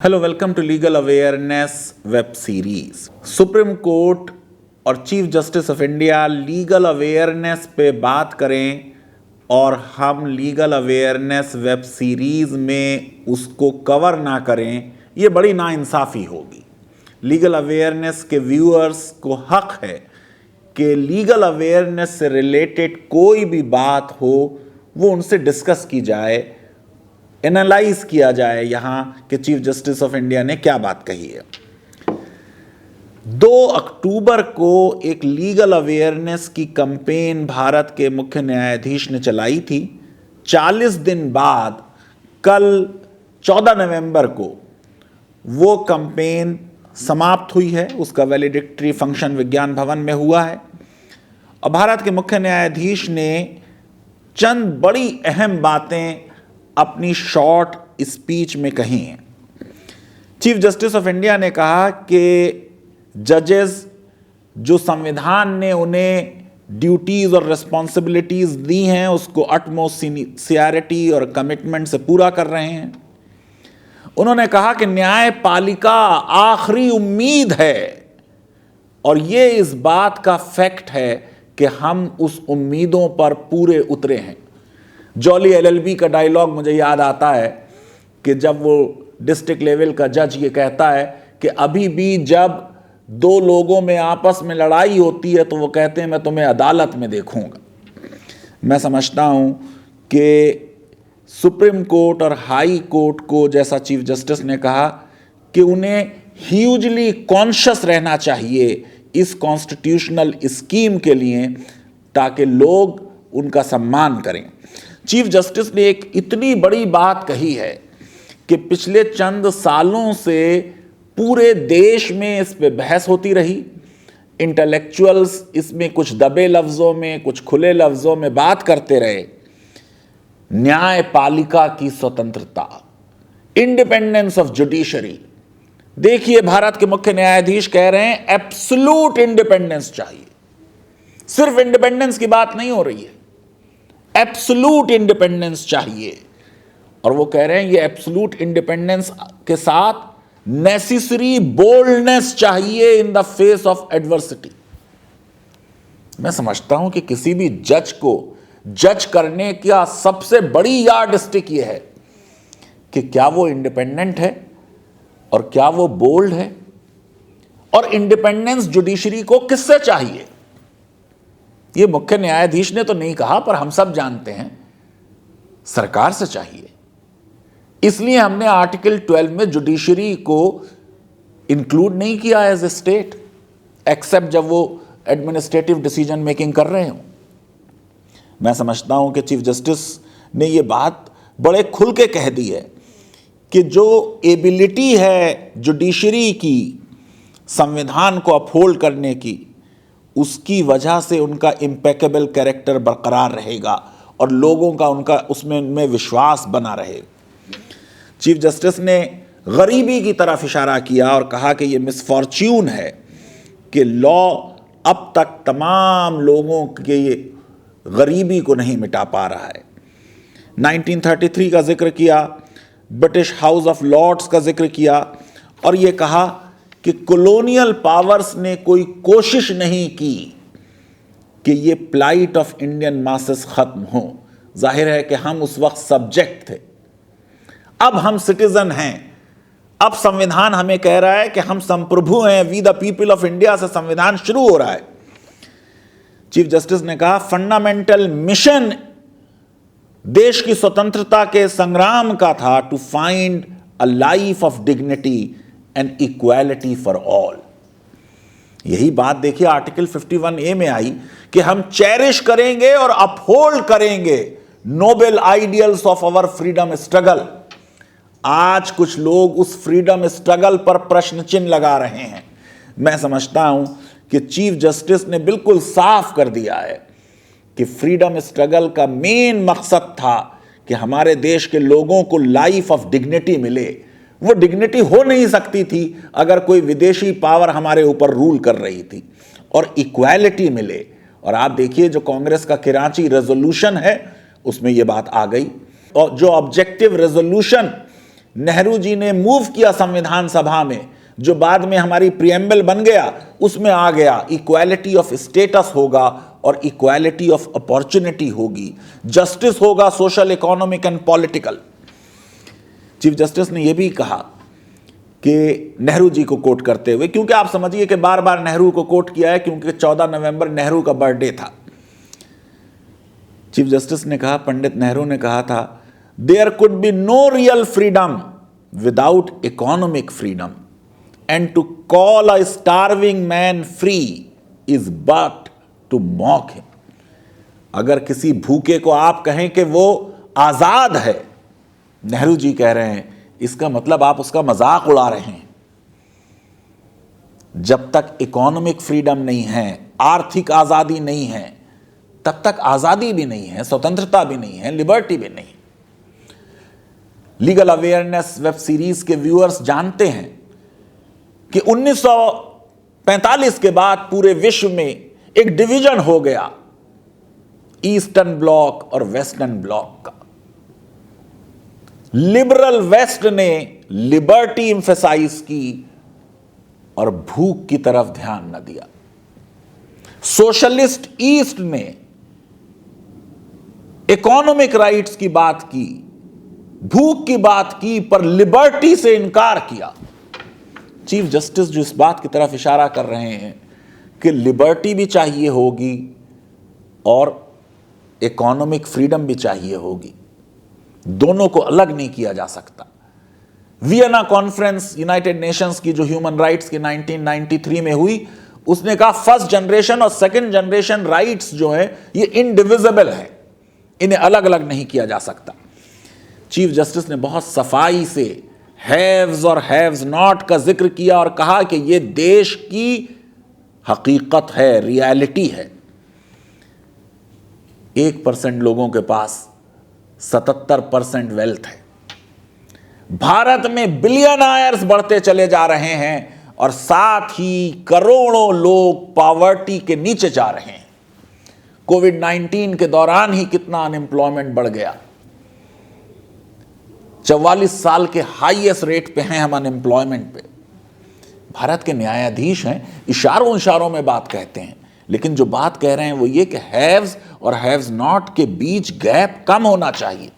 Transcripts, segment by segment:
Hello, welcome to legal awareness web series. Supreme court और chief justice of India legal awareness पे बात करें और हम लीगल अवेयरनेस वेब सीरीज में उसको कवर ना करें, ये बड़ी नाइंसाफ़ी होगी। लीगल अवेयरनेस के व्यूअर्स को हक है कि लीगल अवेयरनेस से रिलेटेड कोई भी बात हो वो उनसे डिस्कस की जाए, एनालाइज किया जाए यहाँ कि चीफ जस्टिस ऑफ इंडिया ने क्या बात कही है। 2 अक्टूबर को एक लीगल अवेयरनेस की कैंपेन भारत के मुख्य न्यायाधीश ने चलाई थी। 40 दिन बाद कल 14 नवंबर को वो कैंपेन समाप्त हुई है। उसका वैलिडिक्टरी फंक्शन विज्ञान भवन में हुआ है और भारत के मुख्य न्यायाधीश ने चंद बड़ी अहम बातें अपनी शॉर्ट स्पीच में कही हैं। चीफ जस्टिस ऑफ इंडिया ने कहा कि जजेस जो संविधान ने उन्हें ड्यूटीज और रिस्पॉन्सिबिलिटीज दी हैं उसको अटमोस्ट सिंसियरिटी और कमिटमेंट से पूरा कर रहे हैं। उन्होंने कहा कि न्यायपालिका आखिरी उम्मीद है और ये इस बात का फैक्ट है कि हम उस उम्मीदों पर पूरे उतरे हैं। जॉली एलएलबी का डायलॉग मुझे याद आता है कि जब वो डिस्ट्रिक्ट लेवल का जज ये कहता है कि अभी भी जब 2 लोगों में आपस में लड़ाई होती है तो वो कहते हैं मैं तुम्हें अदालत में देखूंगा। मैं समझता हूं कि सुप्रीम कोर्ट और हाई कोर्ट को, जैसा चीफ जस्टिस ने कहा, कि उन्हें ह्यूजली कॉन्शियस रहना चाहिए इस कॉन्स्टिट्यूशनल स्कीम के लिए ताकि लोग उनका सम्मान करें। चीफ जस्टिस ने एक इतनी बड़ी बात कही है कि पिछले चंद सालों से पूरे देश में इस पे बहस होती रही। इंटेलेक्चुअल्स इसमें कुछ दबे लफ्ज़ों में, कुछ खुले लफ्ज़ों में बात करते रहे। न्यायपालिका की स्वतंत्रता, इंडिपेंडेंस ऑफ जुडिशरी। देखिए, भारत के मुख्य न्यायाधीश कह रहे हैं एब्सोल्यूट इंडिपेंडेंस चाहिए। सिर्फ इंडिपेंडेंस की बात नहीं हो रही है, एब्सोल्यूट इंडिपेंडेंस चाहिए। और वो कह रहे हैं ये एब्सोल्यूट इंडिपेंडेंस के साथ नेसेसरी बोल्डनेस चाहिए in the face of adversity. मैं समझता हूं कि किसी भी जज को जज करने का सबसे बड़ी यार्डस्टिक ये है कि क्या वो इंडिपेंडेंट है और क्या वो बोल्ड है, और इंडिपेंडेंस जुडिशरी को किससे चाहिए। ये मुख्य न्यायाधीश ने तो नहीं कहा, पर हम सब जानते हैं सरकार से चाहिए। इसलिए हमने आर्टिकल 12 में जुडिशरी को इंक्लूड नहीं किया एज ए स्टेट, एक्सेप्ट जब वो एडमिनिस्ट्रेटिव डिसीजन मेकिंग कर रहे हो। मैं समझता हूं कि चीफ जस्टिस ने ये बात बड़े खुल के कह दी है कि जो एबिलिटी है जुडिशरी की संविधान को अपहोल्ड करने की, उसकी वजह से उनका इम्पेकेबल कैरेक्टर बरकरार रहेगा और लोगों का उनका उसमें विश्वास बना रहेगा। चीफ जस्टिस ने गरीबी की तरफ इशारा किया और कहा कि ये मिसफॉर्च्यून है कि लॉ अब तक तमाम लोगों के ये गरीबी को नहीं मिटा पा रहा है। 1933 का जिक्र किया, ब्रिटिश हाउस ऑफ लॉर्ड्स का जिक्र किया और ये कहा कि कॉलोनियल पावर्स ने कोई कोशिश नहीं की कि ये प्लाइट ऑफ इंडियन मासेस खत्म हो। जाहिर है कि हम उस वक्त सब्जेक्ट थे, अब हम सिटीजन हैं। अब संविधान हमें कह रहा है कि हम संप्रभु हैं, we the people of India से संविधान शुरू हो रहा है। चीफ जस्टिस ने कहा फंडामेंटल मिशन देश की स्वतंत्रता के संग्राम का था to find a life of dignity and equality for all. यही बात देखिए आर्टिकल 51A में आई कि हम चेरिश करेंगे और अपहोल्ड करेंगे noble ideals of our freedom struggle. आज कुछ लोग उस फ्रीडम स्ट्रगल पर प्रश्न चिन्ह लगा रहे हैं। मैं समझता हूं कि चीफ जस्टिस ने बिल्कुल साफ कर दिया है कि फ्रीडम स्ट्रगल का मेन मकसद था कि हमारे देश के लोगों को लाइफ ऑफ डिग्निटी मिले। वो डिग्निटी हो नहीं सकती थी अगर कोई विदेशी पावर हमारे ऊपर रूल कर रही थी, और इक्वालिटी मिले। और आप देखिए जो कांग्रेस का कराची रेजोल्यूशन है उसमें ये बात आ गई, और जो ऑब्जेक्टिव रेजोल्यूशन नेहरू जी ने मूव किया संविधान सभा में, जो बाद में हमारी प्रीएम्बल बन गया, उसमें आ गया इक्वालिटी ऑफ स्टेटस होगा और इक्वालिटी ऑफ अपॉर्चुनिटी होगी, जस्टिस होगा social, economic and political. Chief justice ने यह भी कहा कि नेहरू जी को कोट करते हुए, क्योंकि आप समझिए कि बार बार नेहरू को कोट किया है क्योंकि 14 नवंबर नेहरू का बर्थडे था। चीफ जस्टिस ने कहा, पंडित नेहरू ने कहा था, there could be no real freedom without economic freedom and to call a starving man free is but to mock him. अगर किसी भूखे को आप कहें कि वो आजाद है, नेहरू जी कह रहे हैं, इसका मतलब आप उसका मजाक उड़ा रहे हैं। जब तक इकोनॉमिक फ्रीडम नहीं है, आर्थिक आजादी नहीं है, तब तक आजादी भी नहीं है, स्वतंत्रता भी नहीं है, लिबर्टी भी नहीं। लीगल अवेयरनेस वेब सीरीज के व्यूअर्स जानते हैं कि 1945 के बाद पूरे विश्व में एक डिवीजन हो गया ईस्टर्न ब्लॉक और वेस्टर्न ब्लॉक का। लिबरल वेस्ट ने लिबर्टी एम्फेसाइज की और भूख की तरफ ध्यान न दिया। सोशलिस्ट ईस्ट ने इकोनॉमिक राइट्स की बात की, भूख की बात की, पर लिबर्टी से इनकार किया। चीफ जस्टिस जो इस बात की तरफ इशारा कर रहे हैं कि लिबर्टी भी चाहिए होगी और इकोनॉमिक फ्रीडम भी चाहिए होगी, दोनों को अलग नहीं किया जा सकता। वियना कॉन्फ्रेंस यूनाइटेड नेशंस की जो ह्यूमन राइट्स की 1993 में हुई, उसने कहा फर्स्ट जनरेशन और सेकंड जनरेशन राइट्स जो है ये इनडिविजिबल है, इन्हें अलग अलग नहीं किया जा सकता। चीफ जस्टिस ने बहुत सफाई से हैव्स और हैव्स नॉट का जिक्र किया और कहा कि यह देश की हकीकत है, रियलिटी है। 1% लोगों के पास 77% वेल्थ है। भारत में बिलियनायर्स बढ़ते चले जा रहे हैं और साथ ही करोड़ों लोग पॉवर्टी के नीचे जा रहे हैं। कोविड-19 के दौरान ही कितना अनएम्प्लॉयमेंट बढ़ गया। 44 साल के हाईएस्ट रेट पे हैं हम अनएम्प्लॉयमेंट पे। भारत के न्यायाधीश हैं, इशारों में बात कहते हैं, लेकिन जो बात कह रहे हैं वो ये कि हैव्स और हैव्स नॉट के बीच गैप कम होना चाहिए।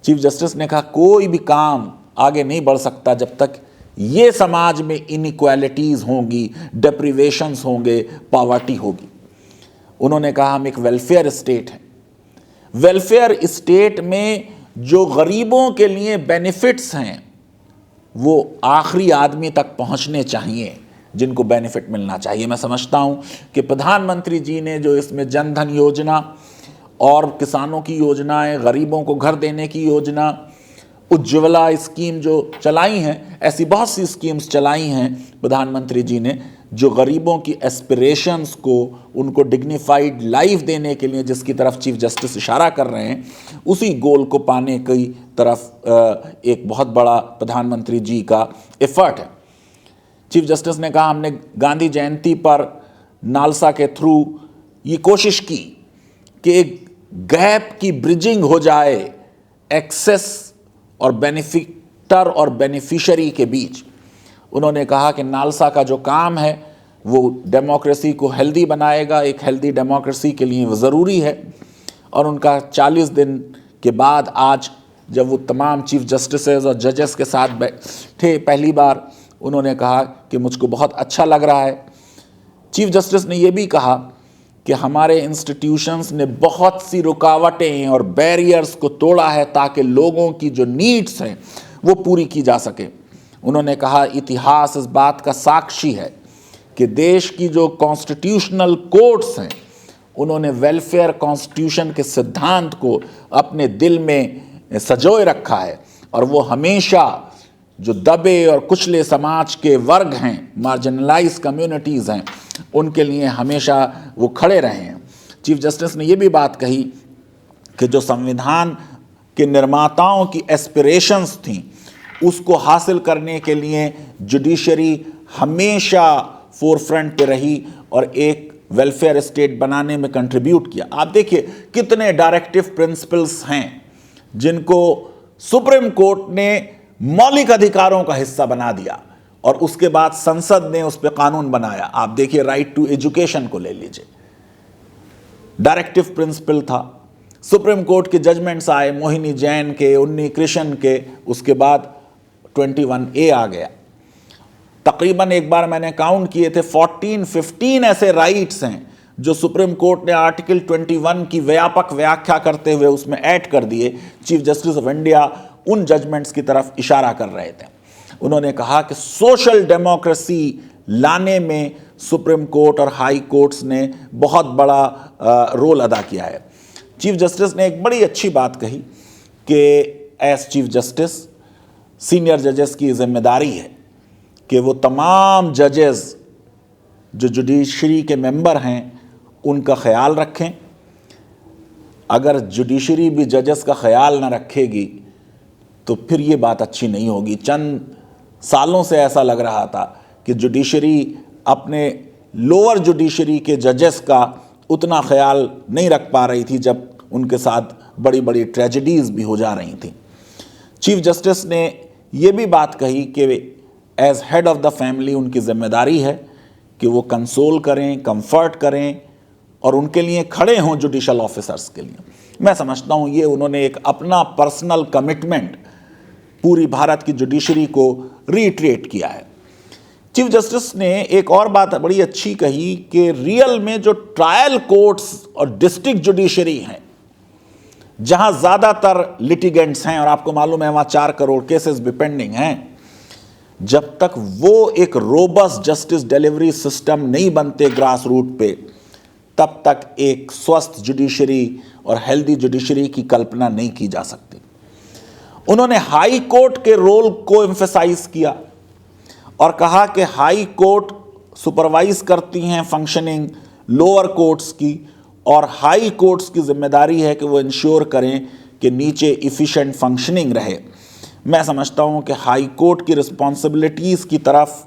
चीफ जस्टिस ने कहा कोई भी काम आगे नहीं बढ़ सकता जब तक ये समाज में इनइक्वालिटीज होंगी, डेप्रिवेशंस होंगे, पॉवर्टी होगी। उन्होंने कहा हम एक वेलफेयर स्टेट हैं। वेलफेयर स्टेट में जो गरीबों के लिए बेनिफिट्स हैं वो आखिरी आदमी तक पहुंचने चाहिए जिनको बेनिफिट मिलना चाहिए। मैं समझता हूं कि प्रधानमंत्री जी ने जो इसमें जनधन योजना और किसानों की योजनाएं, गरीबों को घर देने की योजना, उज्ज्वला स्कीम जो चलाई हैं, ऐसी बहुत सी स्कीम्स चलाई हैं प्रधानमंत्री जी ने जो गरीबों की एस्पिरेशंस को, उनको डिग्निफाइड लाइफ देने के लिए, जिसकी तरफ चीफ जस्टिस इशारा कर रहे हैं, उसी गोल को पाने की तरफ एक बहुत बड़ा प्रधानमंत्री जी का एफर्ट है। चीफ जस्टिस ने कहा हमने गांधी जयंती पर नालसा के थ्रू ये कोशिश की कि एक गैप की ब्रिजिंग हो जाए एक्सेस और बेनिफिटर और बेनिफिशियरी के बीच। उन्होंने कहा कि नालसा का जो काम है वो डेमोक्रेसी को हेल्दी बनाएगा, एक हेल्दी डेमोक्रेसी के लिए वो ज़रूरी है। और उनका 40 दिन के बाद आज जब वो तमाम चीफ जस्टिसेस और जजेस के साथ बैठे पहली बार, उन्होंने कहा कि मुझको बहुत अच्छा लग रहा है। चीफ जस्टिस ने ये भी कहा कि हमारे इंस्टीट्यूशंस ने बहुत सी रुकावटें और बैरियर्स को तोड़ा है ताकि लोगों की जो नीड्स हैं वो पूरी की जा सके। उन्होंने कहा इतिहास इस बात का साक्षी है कि देश की जो कॉन्स्टिट्यूशनल कोर्ट्स हैं उन्होंने वेलफेयर कॉन्स्टिट्यूशन के सिद्धांत को अपने दिल में सजोए रखा है और वो हमेशा जो दबे और कुचले समाज के वर्ग हैं, मार्जिनलाइज कम्युनिटीज़ हैं, उनके लिए हमेशा वो खड़े रहे हैं। चीफ जस्टिस ने ये भी बात कही कि जो संविधान के निर्माताओं की एस्पिरेशंस थी उसको हासिल करने के लिए जुडिशरी हमेशा फोरफ्रंट पे रही और एक वेलफेयर स्टेट बनाने में कंट्रीब्यूट किया। आप देखिए कितने डायरेक्टिव प्रिंसिपल्स हैं जिनको सुप्रीम कोर्ट ने मौलिक अधिकारों का हिस्सा बना दिया और उसके बाद संसद ने उस पर कानून बनाया। आप देखिए, राइट टू एजुकेशन को ले लीजिए, डायरेक्टिव प्रिंसिपल था। सुप्रीम कोर्ट के जजमेंट्स आए, मोहिनी जैन के, उन्नी कृष्ण के, उसके बाद 21A आ गया। तकरीबन एक बार मैंने काउंट किए थे 15 ऐसे राइट्स हैं जो सुप्रीम कोर्ट ने आर्टिकल 21 की व्यापक व्याख्या करते हुए उसमें ऐड कर दिए। चीफ जस्टिस ऑफ इंडिया उन जजमेंट्स की तरफ इशारा कर रहे थे। उन्होंने कहा कि सोशल डेमोक्रेसी लाने में सुप्रीम कोर्ट और हाई कोर्ट्स ने बहुत बड़ा रोल अदा किया है। चीफ जस्टिस ने एक बड़ी अच्छी बात कही कि एज चीफ जस्टिस सीनियर जजेस की जिम्मेदारी है कि वो तमाम जजेस जो जुडिशरी के मेंबर हैं उनका ख्याल रखें। अगर जुडिशरी भी जजेस का ख्याल ना रखेगी तो फिर ये बात अच्छी नहीं होगी। चंद सालों से ऐसा लग रहा था कि जुडिशरी अपने लोअर जुडिशरी के जजेस का उतना ख्याल नहीं रख पा रही थी जब उनके साथ बड़ी बड़ी ट्रेजेडीज़ भी हो जा रही थी। चीफ जस्टिस ने ये भी बात कही कि as head of the family उनकी जिम्मेदारी है कि वो कंसोल करें, कंफर्ट करें और उनके लिए खड़े हों जुडिशल ऑफिसर्स के लिए। मैं समझता हूँ ये उन्होंने एक अपना पर्सनल कमिटमेंट पूरी भारत की जुडिशरी को रीट्रेट किया है। चीफ जस्टिस ने एक और बात बड़ी अच्छी कही कि रियल में जो ट्रायल कोर्ट्स और डिस्ट्रिक्ट जुडिशरी हैं, जहां ज़्यादातर लिटिगेंट्स हैं और आपको मालूम है वहाँ 4 करोड़ केसेस भी पेंडिंग हैं, जब तक वो एक रोबस्ट जस्टिस डिलीवरी सिस्टम नहीं बनते ग्रास रूट पे, तब तक एक स्वस्थ जुडिशरी और हेल्दी जुडिशरी की कल्पना नहीं की जा सकती। उन्होंने हाई कोर्ट के रोल को एम्फेसाइज किया और कहा कि हाई कोर्ट सुपरवाइज करती हैं फंक्शनिंग लोअर कोर्ट्स की और हाई कोर्ट्स की जिम्मेदारी है कि वो इंश्योर करें कि नीचे इफ़िशेंट फंक्शनिंग रहे। मैं समझता हूँ कि हाई कोर्ट की रिस्पॉन्सिबिलिटीज़ की तरफ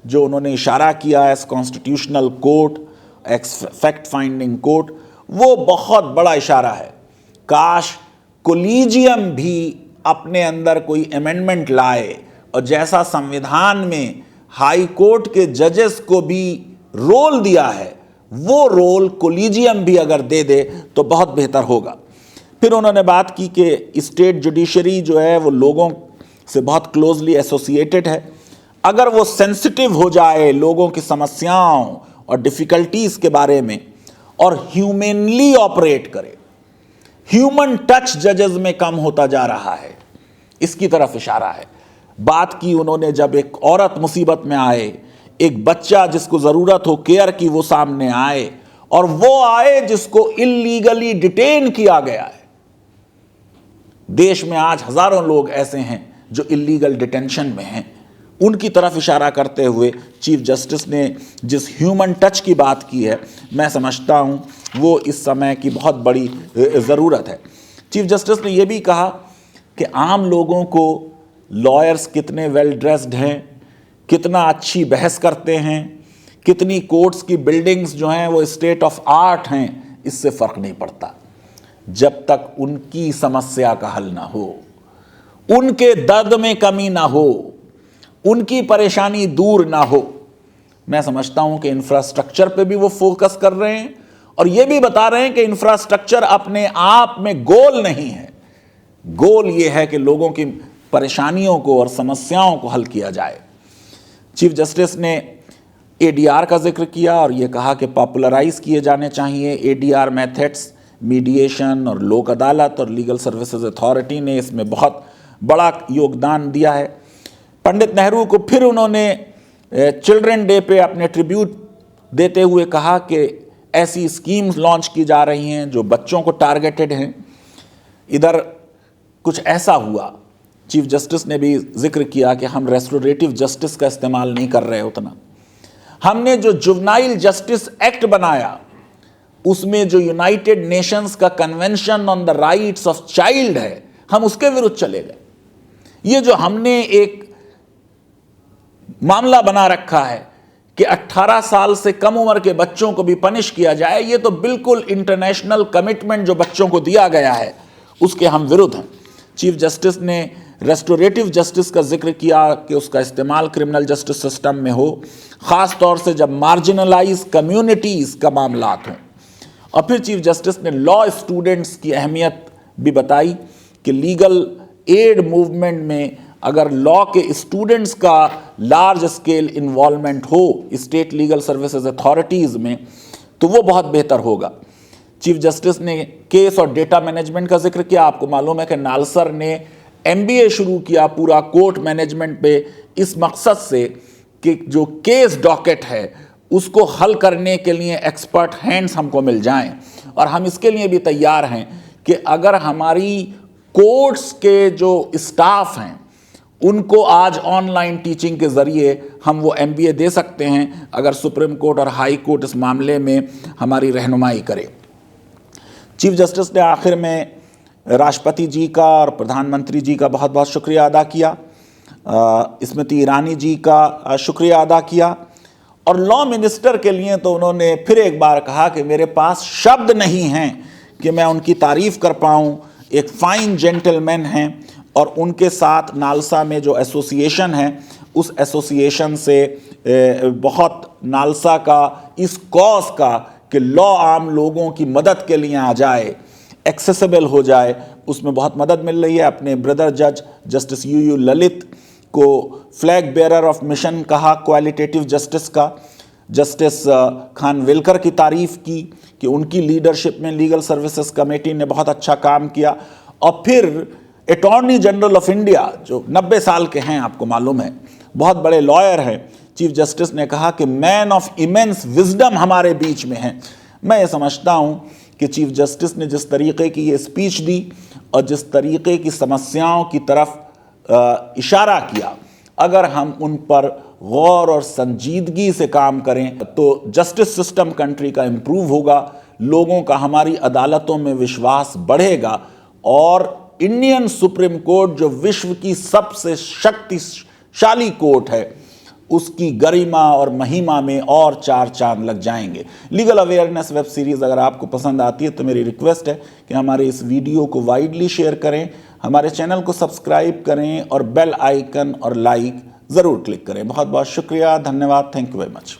जो उन्होंने इशारा किया as constitutional court, ex fact finding court, वो बहुत बड़ा इशारा है। काश कोलिजियम भी अपने अंदर कोई अमेंडमेंट लाए और जैसा संविधान में हाई कोर्ट के जजेस को भी रोल दिया है, वो रोल कोलिजियम भी अगर दे दे तो बहुत बेहतर होगा। फिर उन्होंने बात की कि स्टेट जुडिशरी जो है वो लोगों से बहुत क्लोजली एसोसिएटेड है। अगर वो सेंसिटिव हो जाए लोगों की समस्याओं और डिफ़िकल्टीज़ के बारे में और ह्यूमनली ऑपरेट करे, ह्यूमन टच जजेस में कम होता जा रहा है, इसकी तरफ इशारा है। बात की उन्होंने जब एक औरत मुसीबत में आए, एक बच्चा जिसको ज़रूरत हो केयर की वो सामने आए और वो आए जिसको इल्लीगली डिटेन किया गया है। देश में आज हज़ारों लोग ऐसे हैं जो इल्लीगल डिटेंशन में हैं, उनकी तरफ इशारा करते हुए चीफ जस्टिस ने जिस ह्यूमन टच की बात की है, मैं समझता हूँ वो इस समय की बहुत बड़ी ज़रूरत है। चीफ जस्टिस ने यह भी कहा कि आम लोगों को लॉयर्स कितने वेल ड्रेस्ड हैं, कितना अच्छी बहस करते हैं, कितनी कोर्ट्स की बिल्डिंग्स जो हैं वो स्टेट ऑफ आर्ट हैं, इससे फ़र्क नहीं पड़ता जब तक उनकी समस्या का हल ना हो, उनके दर्द में कमी ना हो, उनकी परेशानी दूर ना हो। मैं समझता हूं कि इंफ्रास्ट्रक्चर पे भी वो फोकस कर रहे हैं और ये भी बता रहे हैं कि इंफ्रास्ट्रक्चर अपने आप में गोल नहीं है। गोल ये है कि लोगों की परेशानियों को और समस्याओं को हल किया जाए। चीफ जस्टिस ने एडीआर का जिक्र किया और ये कहा कि पॉपुलराइज किए जाने चाहिए एडीआर मेथड्स। मीडिएशन और लोक अदालत और लीगल सर्विसेज अथॉरिटी ने इसमें बहुत बड़ा योगदान दिया है। पंडित नेहरू को फिर उन्होंने चिल्ड्रन डे पे अपने ट्रिब्यूट देते हुए कहा कि ऐसी स्कीम्स लॉन्च की जा रही हैं जो बच्चों को टारगेटेड हैं। इधर कुछ ऐसा हुआ, चीफ जस्टिस ने भी जिक्र किया कि हम रेस्टोरेटिव जस्टिस का इस्तेमाल नहीं कर रहे उतना। हमने जो जुवेनाइल जस्टिस एक्ट बनाया उसमें जो यूनाइटेड नेशंस का convention on the rights of child है, हम उसके विरुद्ध चले गए। ये जो हमने एक मामला बना रखा है कि 18 साल से कम उम्र के बच्चों को भी पनिश किया जाए, ये तो बिल्कुल इंटरनेशनल कमिटमेंट जो बच्चों को दिया गया है उसके हम विरुद्ध हैं। चीफ जस्टिस ने रेस्टोरेटिव जस्टिस का जिक्र किया कि उसका इस्तेमाल क्रिमिनल जस्टिस सिस्टम में हो, ख़ास तौर से जब मार्जिनलाइज कम्युनिटीज़ का मामलात हों। और फिर चीफ जस्टिस ने लॉ स्टूडेंट्स की अहमियत भी बताई कि लीगल एड मूवमेंट में अगर लॉ के स्टूडेंट्स का लार्ज स्केल इन्वॉल्वमेंट हो स्टेट लीगल सर्विसेज अथॉरिटीज़ में तो वो बहुत बेहतर होगा। चीफ जस्टिस ने केस और डेटा मैनेजमेंट का जिक्र किया। आपको मालूम है कि नालसर ने MBA शुरू किया पूरा कोर्ट मैनेजमेंट पे, इस मकसद से कि जो केस डॉकेट है उसको हल करने के लिए एक्सपर्ट हैंड्स हमको मिल जाएं। और हम इसके लिए भी तैयार हैं कि अगर हमारी कोर्ट्स के जो स्टाफ हैं उनको आज ऑनलाइन टीचिंग के ज़रिए हम वो MBA दे सकते हैं, अगर सुप्रीम कोर्ट और हाई कोर्ट इस मामले में हमारी रहनुमाई करे। चीफ जस्टिस ने आखिर में राष्ट्रपति जी का और प्रधानमंत्री जी का बहुत बहुत शुक्रिया अदा किया, स्मृति ईरानी जी का शुक्रिया अदा किया, और लॉ मिनिस्टर के लिए तो उन्होंने फिर एक बार कहा कि मेरे पास शब्द नहीं हैं कि मैं उनकी तारीफ़ कर पाऊँ। एक फ़ाइन जेंटलमैन हैं और उनके साथ नालसा में जो एसोसिएशन है उस एसोसिएशन से बहुत नालसा का इस कॉज का कि लॉ आम लोगों की मदद के लिए आ जाए, एक्सेसिबल हो जाए, उसमें बहुत मदद मिल रही है। अपने ब्रदर जज जस्टिस यू ललित को फ्लैग बेरर ऑफ मिशन कहा क्वालिटेटिव जस्टिस का। जस्टिस खानविलकर की तारीफ़ की कि उनकी लीडरशिप में लीगल सर्विसेज कमेटी ने बहुत अच्छा काम किया। और फिर अटॉर्नी जनरल ऑफ इंडिया जो 90 साल के हैं, आपको मालूम है, बहुत बड़े लॉयर हैं, चीफ जस्टिस ने कहा कि मैन ऑफ इमेंस विजडम हमारे बीच में है। मैं ये समझता हूँ कि चीफ जस्टिस ने जिस तरीके की ये स्पीच दी और जिस तरीके की समस्याओं की तरफ इशारा किया, अगर हम उन पर गौर और संजीदगी से काम करें तो जस्टिस सिस्टम कंट्री का इम्प्रूव होगा, लोगों का हमारी अदालतों में विश्वास बढ़ेगा और इंडियन सुप्रीम कोर्ट जो विश्व की सबसे शक्तिशाली कोर्ट है उसकी गरिमा और महिमा में और 4 चांद लग जाएंगे। लीगल अवेयरनेस वेब सीरीज़ अगर आपको पसंद आती है तो मेरी रिक्वेस्ट है कि हमारे इस वीडियो को वाइडली शेयर करें, हमारे चैनल को सब्सक्राइब करें और बेल आइकन और लाइक ज़रूर क्लिक करें। बहुत बहुत शुक्रिया, धन्यवाद, थैंक यू वेरी मच।